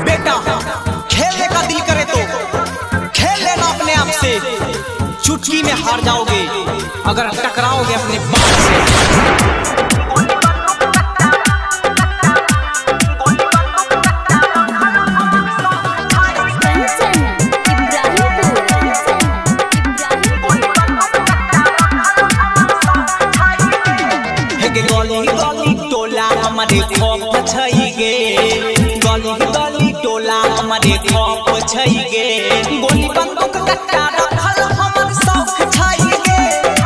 बेटा खेलने का दिल करे तो खेल लेना अपने आप से, चुटकी में हार जाओगे अगर टकराओगे अपने बाप से। गली गली टोला हमारे खौफ छई गे, गली गली टोला हमारे खौफ छई गे, गोली बंदूक कट्टा रखल हमर शौक छई गे,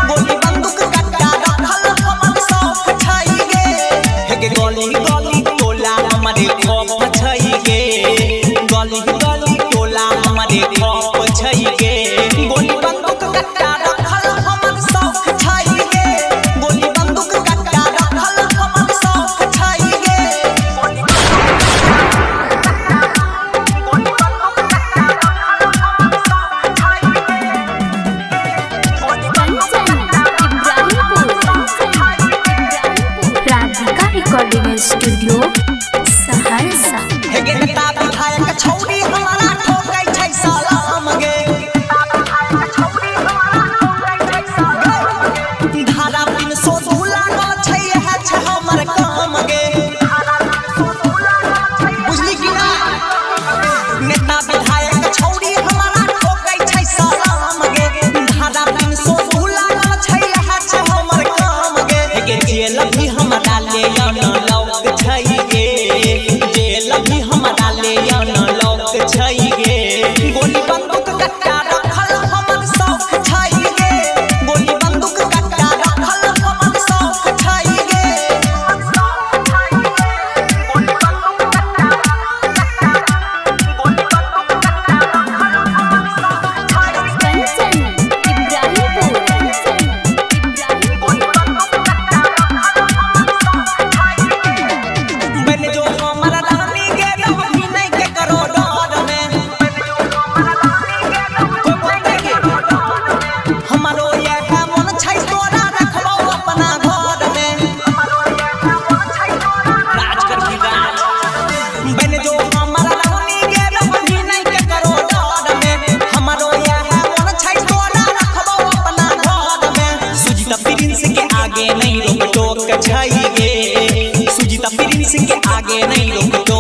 गोली बंदूक कट्टा रखल हमर शौक छई गे। हे गली गली टोला हमारे खौफ छई गे, गली गली टोला हमारे खौफ छई गे, गोली बंदूक कट्टा रखल हमर शौक छई गे, गोली बंदूक स्टूडियो सहरसा। हे गे नेता विधायक छौरी हमारा ठोकै छै सलाम गे, धारा 302 लागल छै इहे छै हमर काम गे, बुझली कि ना। नेता विधायक छौरी हमारा ठोकै छै सलाम गे, धारा 302 लागल छै इहे छै हमर काम गे। हे गे जेल भी हमरा ले आना छई गे, जेल भी हमारा ले आना लौक छई गे, गोली बंदूक कट्टा रखल हमर शौक छई गे, गोली बंदूक कट्टा रखल हमर शौक छई गे। आगे नहीं रोक टोक छई गे, सुजीता प्रिंस के आगे नहीं रोक टोक